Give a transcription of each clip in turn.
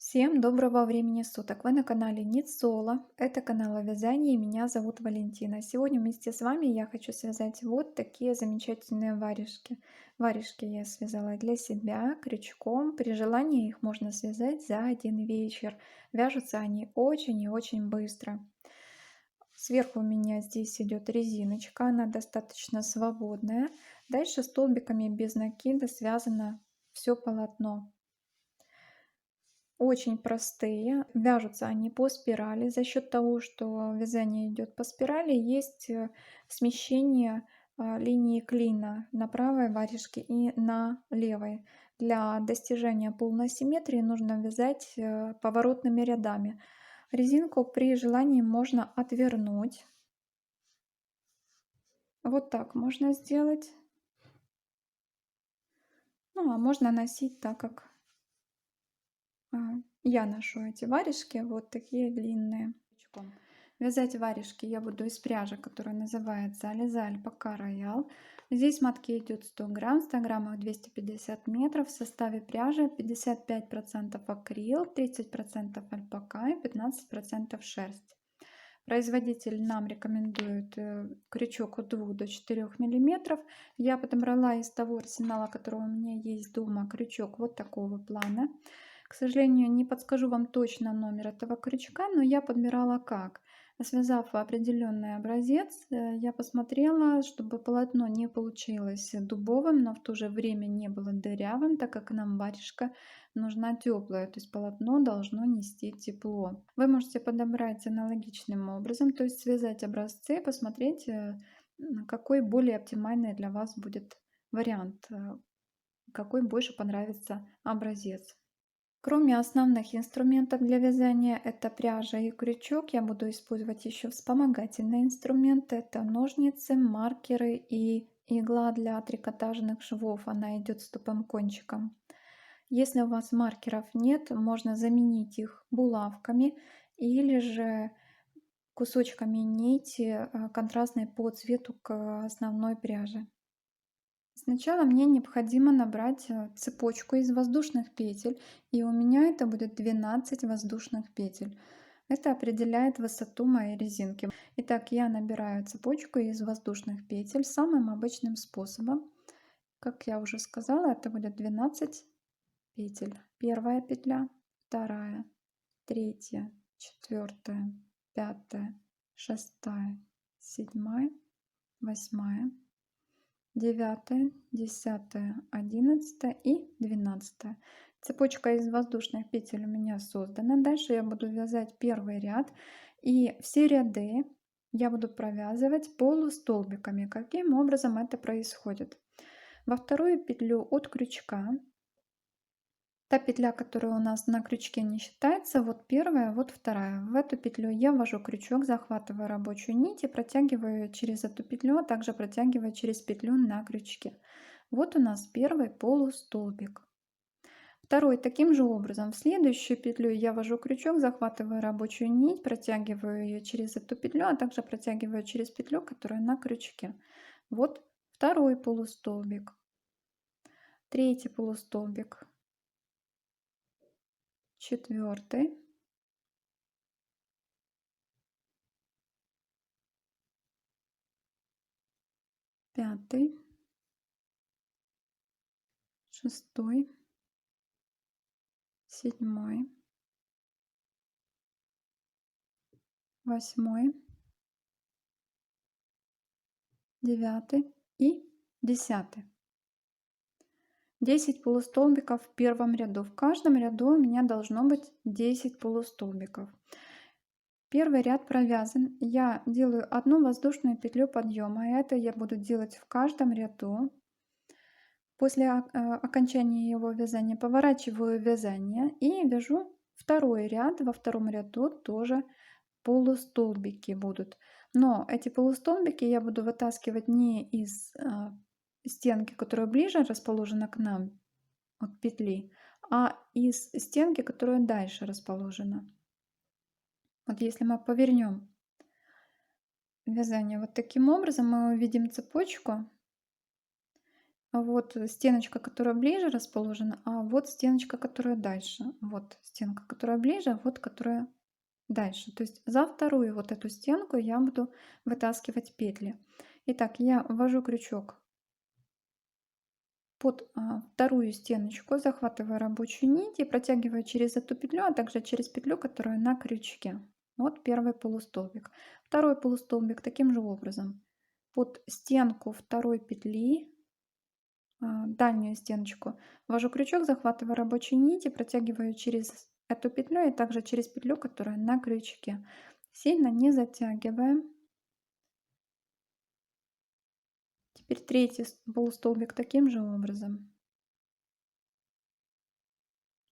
Всем доброго времени суток! Вы на канале Нитсола. Это канал о вязании, и меня зовут Валентина. Сегодня вместе с вами я хочу связать вот такие замечательные варежки. Варежки я связала для себя крючком. При желании их можно связать за один вечер. Вяжутся они очень и очень быстро. Сверху у меня здесь идет резиночка, она достаточно свободная. Дальше столбиками без накида связано все полотно. Очень простые, вяжутся они по спирали. За счет того, что вязание идет по спирали, есть смещение линии клина на правой варежке и на левой. Для достижения полной симметрии нужно вязать поворотными рядами. Резинку при желании можно отвернуть. Вот так можно сделать. Ну, а можно носить так, как А, я ношу эти варежки вот такие длинные. Вязать варежки я буду из пряжи, которая называется Ализа Альпака Роял. Здесь матки идет 100 грамм, 100 граммах 250 метров. В составе пряжи 55% акрил, 30% альпака и 15% шерсть. Производитель нам рекомендует крючок от 2 до 4 миллиметров. Я подобрала из того арсенала, который у меня есть дома, крючок вот такого плана. К сожалению, не подскажу вам точно номер этого крючка, но я подбирала как. Связав определенный образец, я посмотрела, чтобы полотно не получилось дубовым, но в то же время не было дырявым, так как нам варежка нужна теплая, то есть полотно должно нести тепло. Вы можете подобрать аналогичным образом, то есть связать образцы, посмотреть, какой более оптимальный для вас будет вариант, какой больше понравится образец. Кроме основных инструментов для вязания, это пряжа и крючок, я буду использовать еще вспомогательные инструменты. Это ножницы, маркеры и игла для трикотажных швов. Она идет с тупым кончиком. Если у вас маркеров нет, можно заменить их булавками или же кусочками нити контрастной по цвету к основной пряже. Сначала мне необходимо набрать цепочку из воздушных петель, и у меня это будет 12 воздушных петель. Это определяет высоту моей резинки. Итак, я набираю цепочку из воздушных петель самым обычным способом. Как я уже сказала, это будет 12 петель. Первая петля, вторая, третья, четвертая, пятая, шестая, седьмая, восьмая, 9, 10, 11 и 12. Цепочка из воздушных петель у меня создана. Дальше я буду вязать первый ряд, и все ряды я буду провязывать полустолбиками. Каким образом это происходит? Во вторую петлю от крючка, та петля, которая у нас на крючке не считается, вот первая, вот вторая. В эту петлю я ввожу крючок, захватываю рабочую нить и протягиваю через эту петлю, а также протягиваю через петлю на крючке. Вот у нас первый полустолбик. Второй таким же образом. В следующую петлю я ввожу крючок, захватываю рабочую нить, протягиваю ее через эту петлю, а также протягиваю через петлю, которая на крючке. Вот второй полустолбик. Третий полустолбик. Четвертый, пятый, шестой, седьмой, восьмой, девятый и 10. 10 полустолбиков в первом ряду. В каждом ряду у меня должно быть 10 полустолбиков. Первый ряд провязан. Я делаю одну воздушную петлю подъема. Это я буду делать в каждом ряду. После окончания его вязания поворачиваю вязание и вяжу второй ряд. Во втором ряду тоже полустолбики будут. Но эти полустолбики я буду вытаскивать не из стенки, которая ближе расположена к нам от петли, а из стенки, которая дальше расположена. Вот если мы повернем вязание вот таким образом, мы увидим цепочку вот стеночка, которая ближе расположена, а вот стеночка, которая дальше. Вот стенка, которая ближе, а вот которая дальше. То есть за вторую вот эту стенку я буду вытаскивать петли. Итак, я ввожу крючок под вторую стеночку, захватываю рабочую нить и протягиваю через эту петлю, а также через петлю, которая на крючке. Вот первый полустолбик. Второй полустолбик таким же образом. Под стенку второй петли, дальнюю стеночку, ввожу крючок, захватываю рабочую нить и протягиваю через эту петлю и также через петлю, которая на крючке. Сильно не затягиваем. Теперь третий полустолбик таким же образом.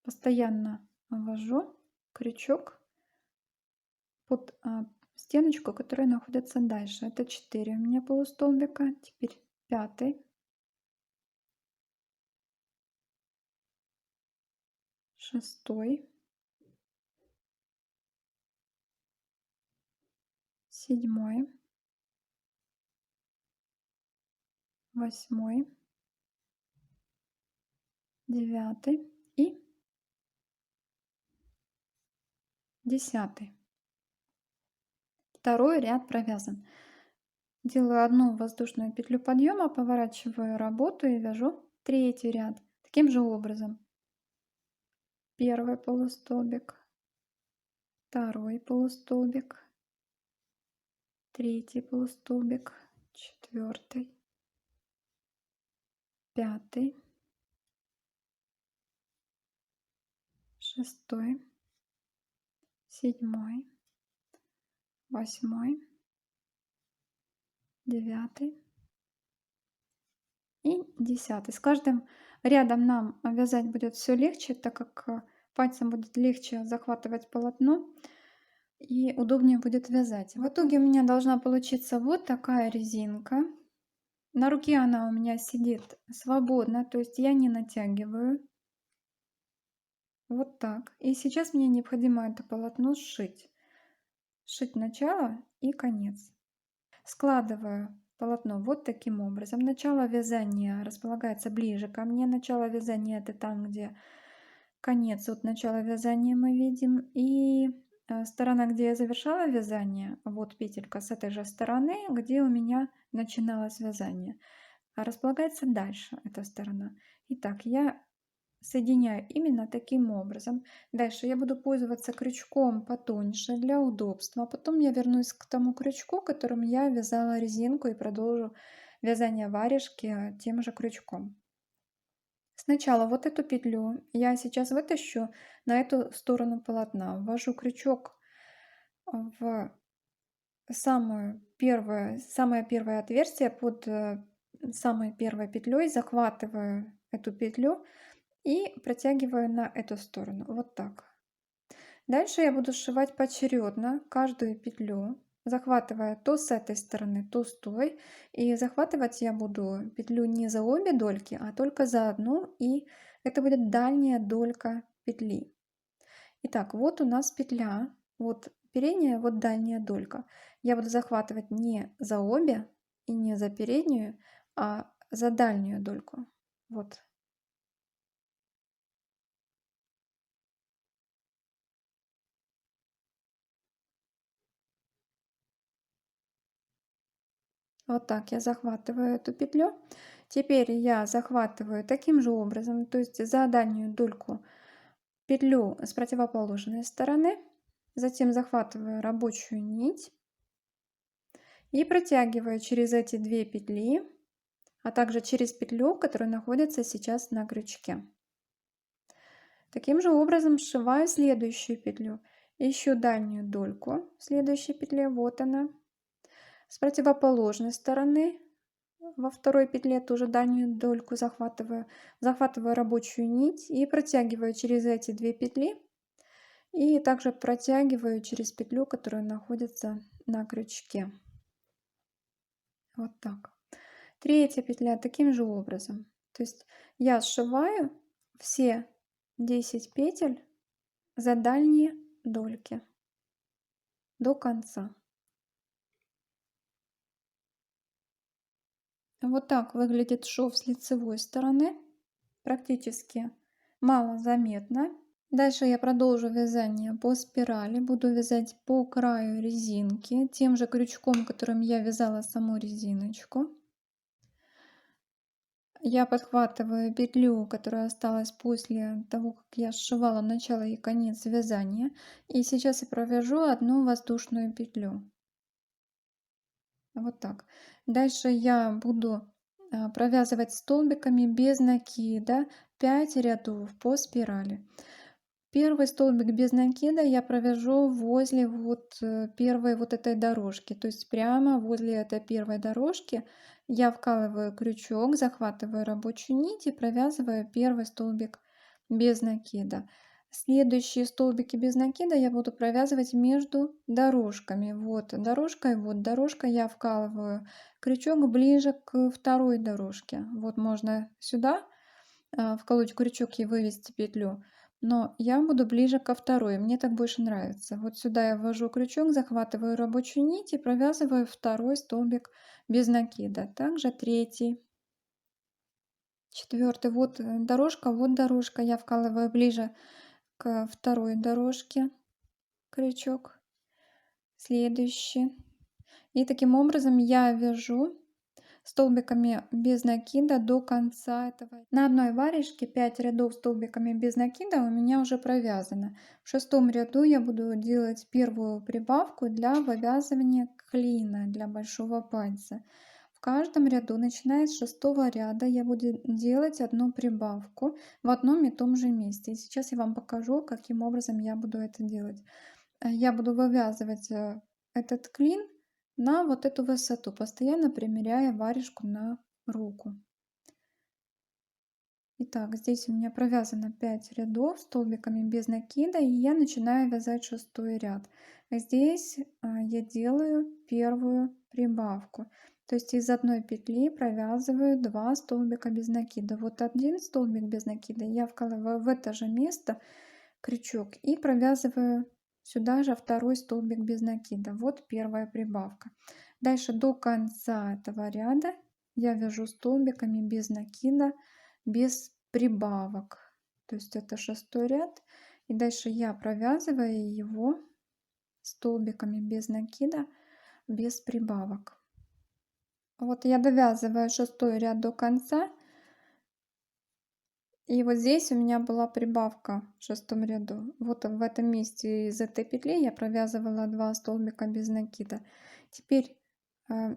Постоянно ввожу крючок под стеночку, которая находится дальше. Это 4 у меня полустолбика. Теперь пятый, шестой, седьмой, восьмой, девятый и десятый. Второй ряд провязан. Делаю одну воздушную петлю подъема, поворачиваю работу и вяжу третий ряд. Таким же образом. Первый полустолбик, второй полустолбик, третий полустолбик, четвертый, пятый, шестой, седьмой, восьмой, девятый и десятый. С каждым рядом нам вязать будет все легче, так как пальцем будет легче захватывать полотно и удобнее будет вязать. В итоге у меня должна получиться вот такая резинка. На руке она у меня сидит свободно, то есть я не натягиваю. Вот так. И сейчас мне необходимо это полотно сшить. Сшить начало и конец. Складываю полотно вот таким образом. Начало вязания располагается ближе ко мне. Начало вязания это там, где конец от начала вязания мы видим. И сторона, где я завершала вязание, вот петелька с этой же стороны, где у меня начиналось вязание, располагается дальше эта сторона. Итак, я соединяю именно таким образом. Дальше я буду пользоваться крючком потоньше для удобства. Потом я вернусь к тому крючку, которым я вязала резинку, и продолжу вязание варежки тем же крючком. Сначала вот эту петлю я сейчас вытащу на эту сторону полотна. Ввожу крючок в самое первое отверстие под самой первой петлей, захватываю эту петлю и протягиваю на эту сторону. Вот так. Дальше я буду сшивать поочередно каждую петлю, захватывая то с этой стороны, то с той. И захватывать я буду петлю не за обе дольки, а только за одну. И это будет дальняя долька петли. Итак, вот у нас петля, вот передняя, вот дальняя долька. Я буду захватывать не за обе и не за переднюю, а за дальнюю дольку. Вот. Вот так я захватываю эту петлю. Теперь я захватываю таким же образом, то есть за дальнюю дольку петлю с противоположной стороны, затем захватываю рабочую нить и протягиваю через эти две петли, а также через петлю, которая находится сейчас на крючке. Таким же образом сшиваю следующую петлю. Ищу дальнюю дольку в следующей петле, вот она. С противоположной стороны во второй петле тоже дальнюю дольку захватываю рабочую нить и протягиваю через эти две петли. И также протягиваю через петлю, которая находится на крючке. Вот так. Третья петля таким же образом. То есть я сшиваю все 10 петель за дальние дольки до конца. Вот так выглядит шов с лицевой стороны. Практически мало заметно. Дальше я продолжу вязание по спирали. Буду вязать по краю резинки тем же крючком, которым я вязала саму резиночку. Я подхватываю петлю, которая осталась после того, как я сшивала начало и конец вязания. И сейчас я провяжу одну воздушную петлю. Вот так. Дальше я буду провязывать столбиками без накида 5 рядов по спирали. Первый столбик без накида я провяжу возле первой вот этой дорожки. То есть прямо возле этой первой дорожки я вкалываю крючок, захватываю рабочую нить и провязываю первый столбик без накида. Следующие столбики без накида я буду провязывать между дорожками. Вот дорожка и вот дорожка. Я вкалываю крючок ближе к второй дорожке. Вот можно сюда вколоть крючок и вывести петлю. Но я буду ближе ко второй, мне так больше нравится. Вот сюда я ввожу крючок, захватываю рабочую нить и провязываю второй столбик без накида. Также третий, четвертый. Вот дорожка. Я вкалываю ближе к второй дорожке крючок. Следующий. И таким образом я вяжу столбиками без накида до конца этого. На одной варежке 5 рядов столбиками без накида у меня уже провязано. В шестом ряду я буду делать первую прибавку для вывязывания клина для большого пальца. В каждом ряду, начиная с шестого ряда, я буду делать одну прибавку в одном и том же месте. И сейчас я вам покажу, каким образом я буду это делать. Я буду вывязывать этот клин на вот эту высоту, постоянно примеряя варежку на руку. Итак, здесь у меня провязано 5 рядов столбиками без накида, и я начинаю вязать шестой ряд. Здесь я делаю первую прибавку. То есть из одной петли провязываю 2 столбика без накида. Вот один столбик без накида я вкалываю в это же место крючок и провязываю сюда же второй столбик без накида. Вот первая прибавка. Дальше до конца этого ряда я вяжу столбиками без накида, без прибавок. То есть это шестой ряд. И дальше я провязываю его столбиками без накида, без прибавок. Вот я довязываю шестой ряд до конца. И вот здесь у меня была прибавка в шестом ряду. Вот в этом месте из этой петли я провязывала 2 столбика без накида. Теперь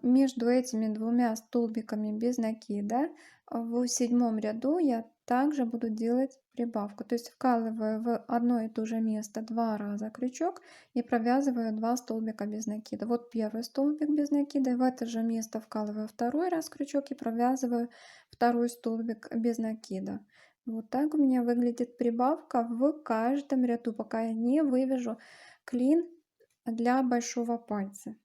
между этими двумя столбиками без накида в седьмом ряду я также буду делать прибавку. То есть вкалываю в одно и то же место 2 раза крючок и провязываю 2 столбика без накида. Вот первый столбик без накида. В это же место вкалываю второй раз крючок и провязываю второй столбик без накида. Вот так у меня выглядит прибавка в каждом ряду, пока я не вывяжу клин для большого пальца.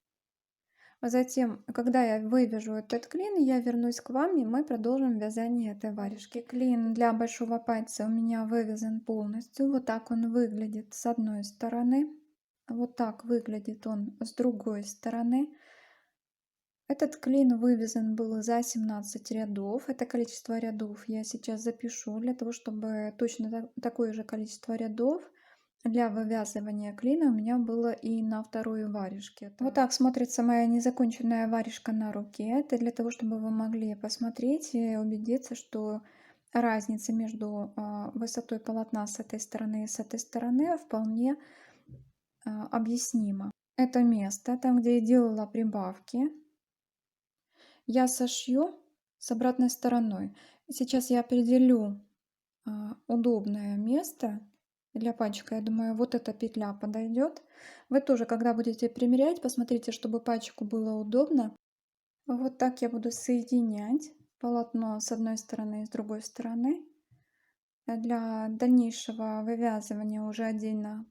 А затем, когда я вывяжу этот клин, я вернусь к вам, и мы продолжим вязание этой варежки. Клин для большого пальца у меня вывязан полностью. Вот так он выглядит с одной стороны. Вот так выглядит он с другой стороны. Этот клин вывязан был за 17 рядов. Это количество рядов я сейчас запишу, для того, чтобы точно такое же количество рядов для вывязывания клина у меня было и на второй варежке. Вот так смотрится моя незаконченная варежка на руке. Это для того, чтобы вы могли посмотреть и убедиться, что разница между высотой полотна с этой стороны и с этой стороны вполне объяснима. Это место, там, где я делала прибавки, я сошью с обратной стороной. Сейчас я определю удобное место для пальчика. Я думаю, вот эта петля подойдет. Вы тоже, когда будете примерять, посмотрите, чтобы пальчику было удобно. Вот так я буду соединять полотно с одной стороны и с другой стороны. Для дальнейшего вывязывания уже отдельно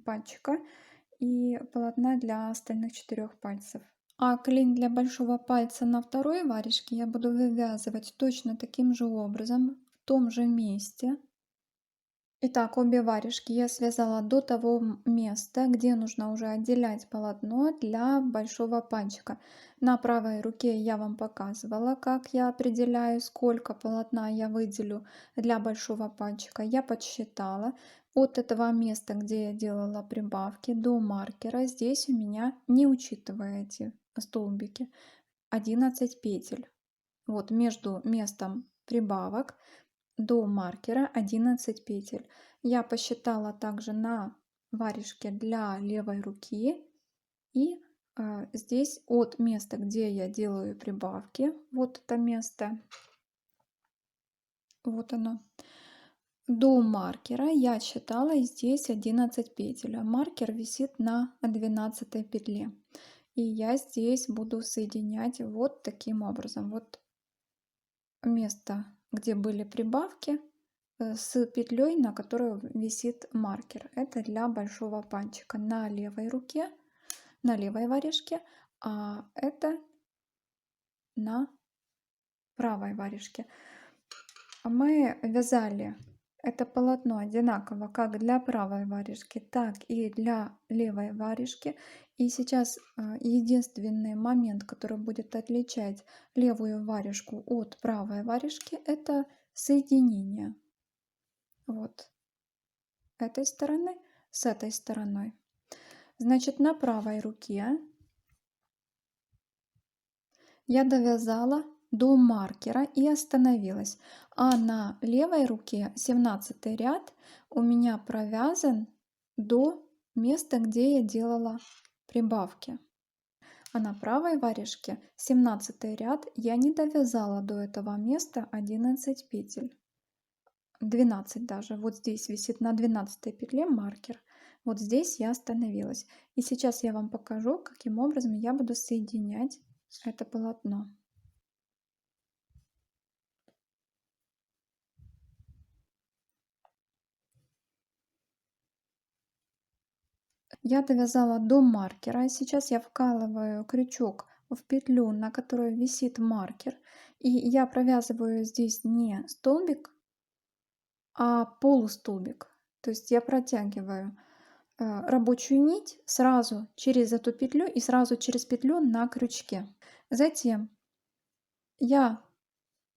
пальчика и полотна для остальных 4 пальцев. А клин для большого пальца на второй варежке я буду вывязывать точно таким же образом, в том же месте. Итак, обе варежки я связала до того места, где нужно уже отделять полотно для большого пальчика. На правой руке я вам показывала, как я определяю, сколько полотна я выделю для большого пальчика. Я подсчитала от этого места, где я делала прибавки, до маркера. Здесь у меня, не учитывая эти столбики, 11 петель. Вот между местом прибавок до маркера 11 петель. Я посчитала также на варежке для левой руки. И здесь от места, где я делаю прибавки, вот это место, вот оно, до маркера я считала здесь 11 петель. А маркер висит на 12 петле. И я здесь буду соединять вот таким образом. Вот место, где были прибавки, с петлей, на которой висит маркер. Это для большого пальчика на левой руке, на левой варежке, а это на правой варежке. Мы вязали это полотно одинаково как для правой варежки, так и для левой варежки. И сейчас единственный момент, который будет отличать левую варежку от правой варежки, это соединение. Вот этой стороны с этой стороной. Значит, на правой руке я довязала до маркера и остановилась. А на левой руке 17 ряд у меня провязан до места, где я делала прибавки. А на правой варежке 17 ряд я не довязала до этого места 11 петель. 12 даже. Вот здесь висит на 12 петле маркер. Вот здесь я остановилась. И сейчас я вам покажу, каким образом я буду соединять это полотно. Я довязала до маркера. Сейчас я вкалываю крючок в петлю, на которой висит маркер. И я провязываю здесь не столбик, а полустолбик. То есть я протягиваю рабочую нить сразу через эту петлю и сразу через петлю на крючке. Затем я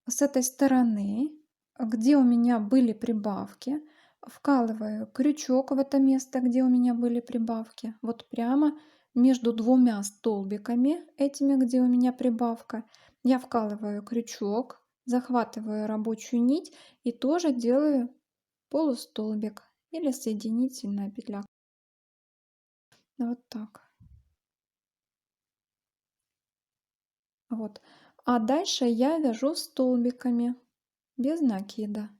с этой стороны, где у меня были прибавки, вкалываю крючок в это место, где у меня были прибавки, вот прямо между двумя столбиками этими, где у меня прибавка, я вкалываю крючок, захватываю рабочую нить и тоже делаю полустолбик или соединительная петля. Вот так. Вот. А дальше я вяжу столбиками без накида,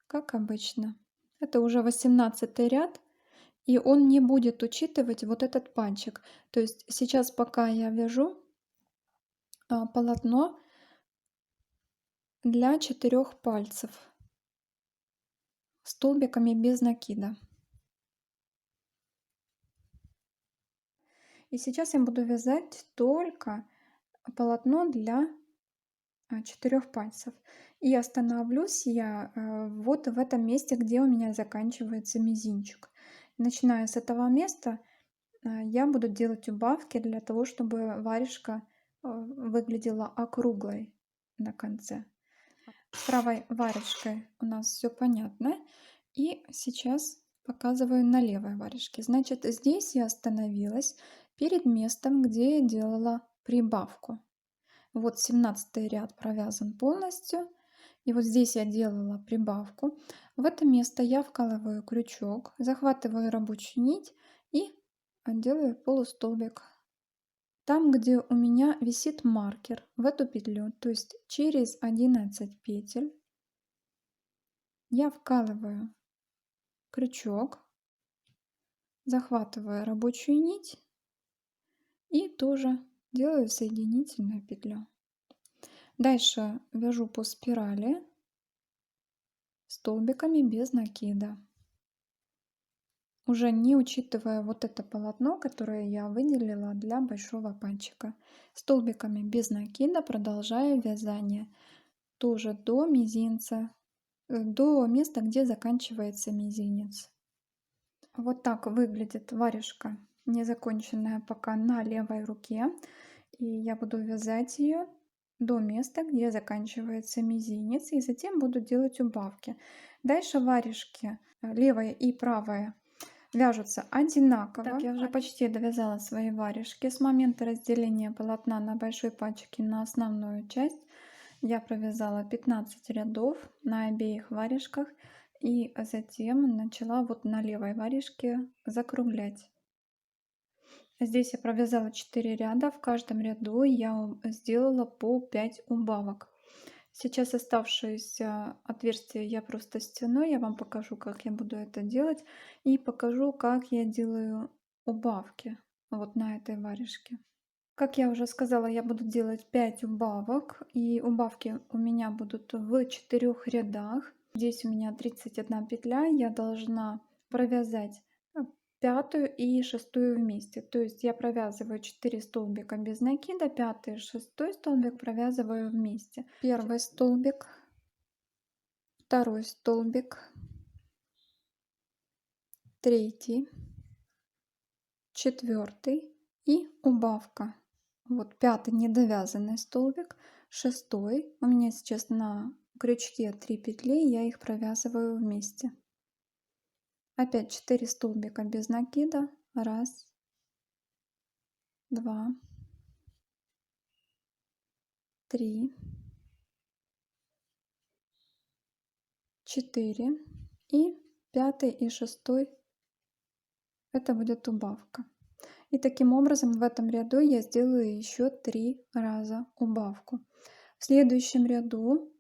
как обычно. Это уже 18 ряд, и он не будет учитывать вот этот пальчик. То есть сейчас, пока я вяжу полотно для 4 пальцев столбиками без накида. И сейчас я буду вязать только полотно для 4 пальцев. И остановлюсь я вот в этом месте, где у меня заканчивается мизинчик. Начиная с этого места я буду делать убавки для того, чтобы варежка выглядела округлой на конце. С правой варежкой у нас все понятно. И сейчас показываю на левой варежке. Значит, здесь я остановилась перед местом, где я делала прибавку. Вот 17 ряд провязан полностью. И вот здесь я делала прибавку. В это место я вкалываю крючок, захватываю рабочую нить и делаю полустолбик. Там, где у меня висит маркер, в эту петлю, то есть через 11 петель, я вкалываю крючок, захватываю рабочую нить и тоже делаю соединительную петлю. Дальше вяжу по спирали столбиками без накида, уже не учитывая вот это полотно, которое я выделила для большого пальчика. Столбиками без накида продолжаю вязание тоже до мизинца, до места, где заканчивается мизинец. Вот так выглядит варежка, незаконченная пока на левой руке. И я буду вязать ее до места, где заканчивается мизинец, и затем буду делать убавки. Дальше варежки левая и правая вяжутся одинаково. Так, я уже почти довязала свои варежки. С момента разделения полотна на большой пальчики на основную часть я провязала 15 рядов на обеих варежках и затем начала вот на левой варежке закруглять. Здесь я провязала 4 ряда, в каждом ряду я сделала по 5 убавок. Сейчас оставшиеся отверстия я просто стяну, я вам покажу, как я буду это делать, и покажу, как я делаю убавки вот на этой варежке. Как я уже сказала, я буду делать 5 убавок, и убавки у меня будут в 4 рядах. Здесь у меня 31 петля, я должна провязать пятую и шестую вместе. То есть я провязываю 4 столбика без накида, пятый и шестой столбик провязываю вместе. Первый столбик, второй столбик, третий, четвертый и убавка. Вот пятый недовязанный столбик, шестой. У меня сейчас на крючке 3 петли, я их провязываю вместе. Опять 4 столбика без накида. Раз, два, три, 4 и пятый и шестой это будет убавка. И таким образом в этом ряду я сделаю еще 3 раза убавку. В следующем ряду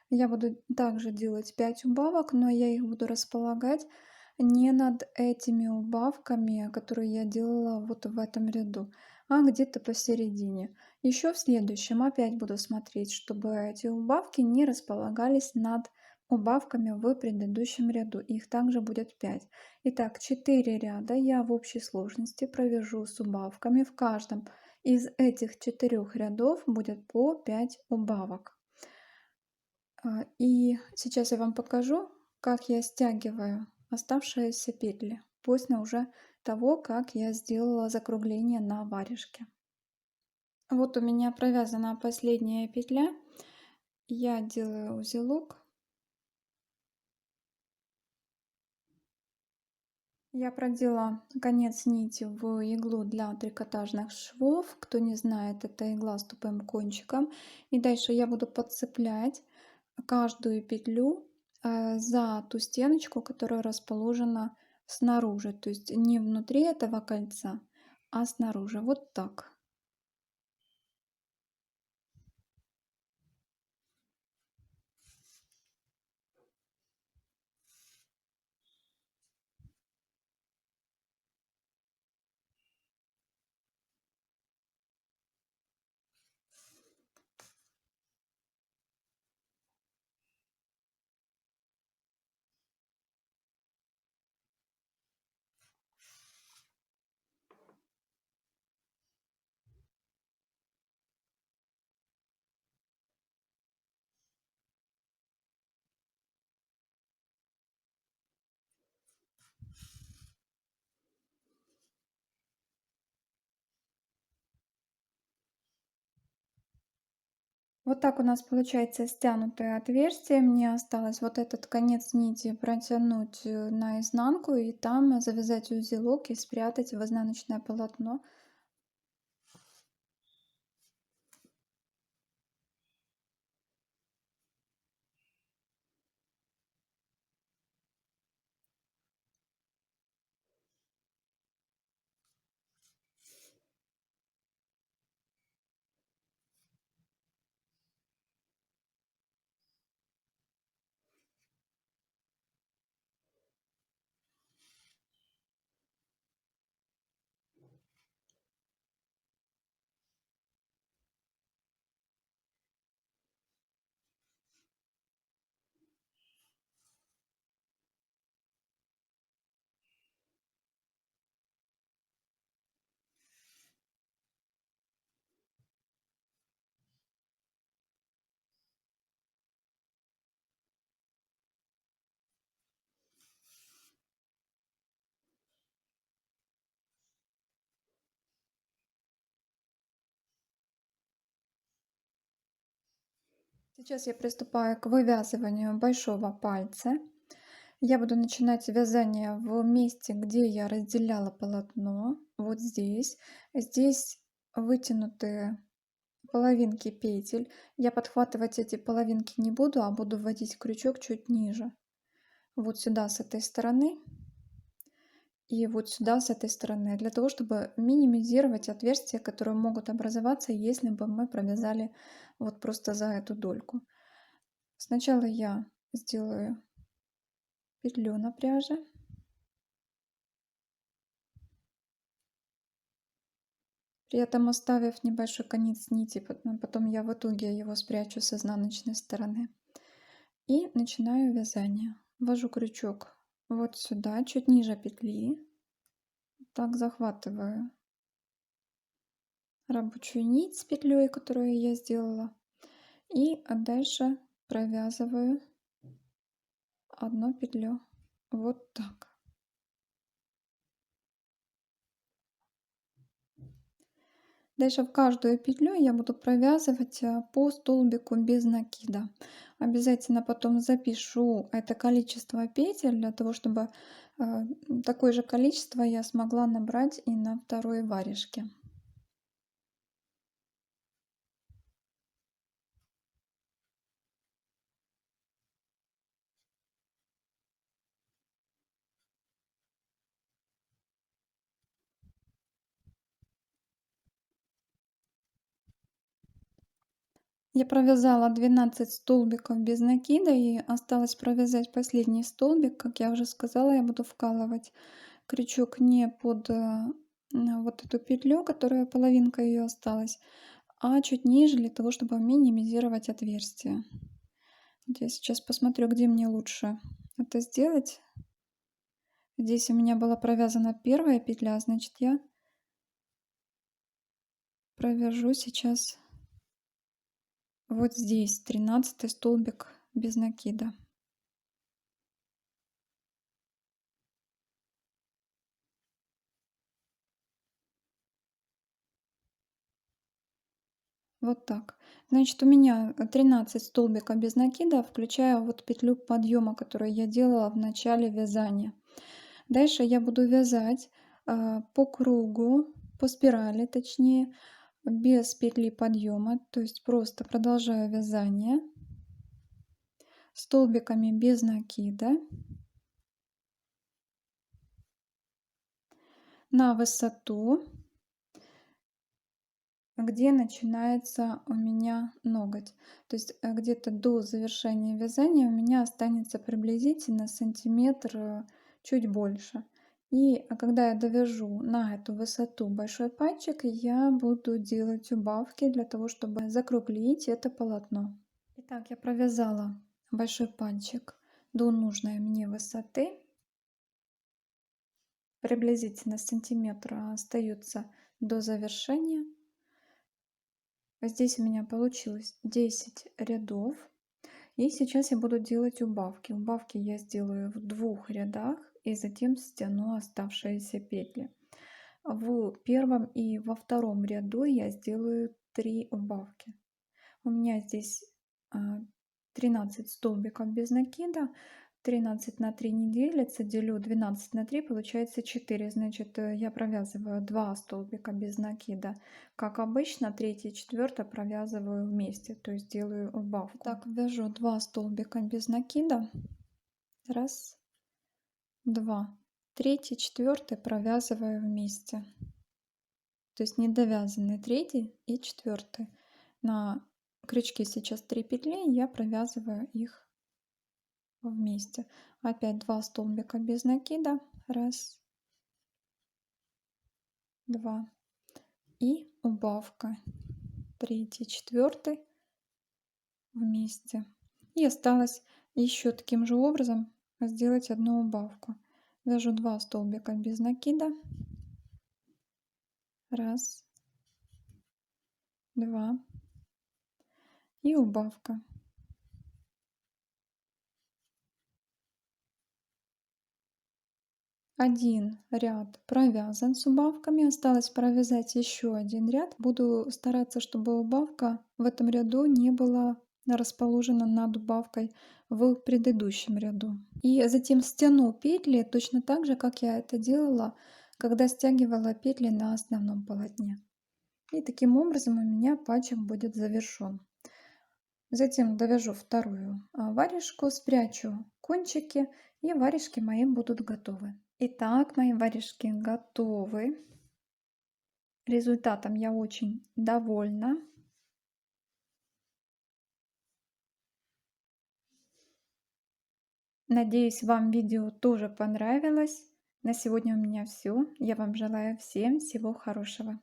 я буду также делать 5 убавок, но я их буду располагать не над этими убавками, которые я делала вот в этом ряду, а где-то посередине. Еще в следующем опять буду смотреть, чтобы эти убавки не располагались над убавками в предыдущем ряду. Их также будет 5. Итак, 4 ряда я в общей сложности провяжу с убавками. В каждом из этих 4 рядов будет по 5 убавок. И сейчас я вам покажу, как я стягиваю оставшиеся петли после уже того, как я сделала закругление на варежке. Вот у меня провязана последняя петля. Я делаю узелок. Я продела конец нити в иглу для трикотажных швов. Кто не знает, это игла с тупым кончиком. И дальше я буду подцеплять каждую петлю за ту стеночку, которая расположена снаружи. То есть не внутри этого кольца, а снаружи. Вот так. Вот так у нас получается стянутое отверстие. Мне осталось вот этот конец нити протянуть наизнанку и там завязать узелок и спрятать в изнаночное полотно. Сейчас я приступаю к вывязыванию большого пальца. Я буду начинать вязание в месте, где я разделяла полотно. Вот здесь. Здесь вытянутые половинки петель. Я подхватывать эти половинки не буду, а буду вводить крючок чуть ниже. Вот сюда с этой стороны и вот сюда с этой стороны, для того, чтобы минимизировать отверстия, которые могут образоваться, если бы мы провязали вот просто за эту дольку. Сначала я сделаю петлю на пряже, при этом оставив небольшой конец нити, потом я в итоге его спрячу с изнаночной стороны. И начинаю вязание. Ввожу крючок вот сюда, чуть ниже петли. Так захватываю рабочую нить с петлей, которую я сделала. И дальше провязываю одну петлю. Вот так. Дальше в каждую петлю я буду провязывать по столбику без накида. Обязательно потом запишу это количество петель, для того, чтобы такое же количество я смогла набрать и на второй варежке. Я провязала 12 столбиков без накида и осталось провязать последний столбик. Как я уже сказала, я буду вкалывать крючок не под вот эту петлю, которая половинка ее осталась, а чуть ниже, для того, чтобы минимизировать отверстие. Вот я сейчас посмотрю, где мне лучше это сделать. Здесь у меня была провязана первая петля, значит, я провяжу сейчас вот здесь 13 столбик без накида. Вот так. Значит, у меня 13 столбиков без накида, включая вот петлю подъема, которую я делала в начале вязания. Дальше я буду вязать по кругу, по спирали точнее, без петли подъема, то есть просто продолжаю вязание столбиками без накида на высоту, где начинается у меня ноготь. То есть где-то до завершения вязания у меня останется приблизительно сантиметр чуть больше. И когда я довяжу на эту высоту большой пальчик, я буду делать убавки для того, чтобы закруглить это полотно. Итак, я провязала большой пальчик до нужной мне высоты. Приблизительно сантиметра остаются до завершения. Здесь у меня получилось 10 рядов. И сейчас я буду делать убавки. Убавки я сделаю в 2 рядах и затем стяну оставшиеся петли. В первом и во втором ряду я сделаю 3 убавки. У меня здесь 13 столбиков без накида. 13 на 3 не делится, делю 12 на 3, получается 4. Значит, я провязываю 2 столбика без накида. Как обычно, 3 и 4 провязываю вместе, то есть делаю убавку. Так, вяжу 2 столбика без накида. Раз, два. 3, 4 провязываю вместе. То есть не довязаны 3 и 4. На крючке сейчас 3 петли, я провязываю их вместе. Опять 2 столбика без накида. Раз, два. И убавка. 3, 4 вместе. И осталось еще таким же образом сделать одну убавку. Вяжу 2 столбика без накида. Раз, два. И убавка. Один ряд провязан с убавками, осталось провязать еще один ряд. Буду стараться, чтобы убавка в этом ряду не была расположена над убавкой в предыдущем ряду. И затем стяну петли точно так же, как я это делала, когда стягивала петли на основном полотне. И таким образом у меня пачек будет завершен. Затем довяжу вторую варежку, спрячу кончики, и варежки мои будут готовы. Итак, мои варежки готовы. Результатом я очень довольна. Надеюсь, вам видео тоже понравилось. На сегодня у меня все. Я вам желаю всем всего хорошего.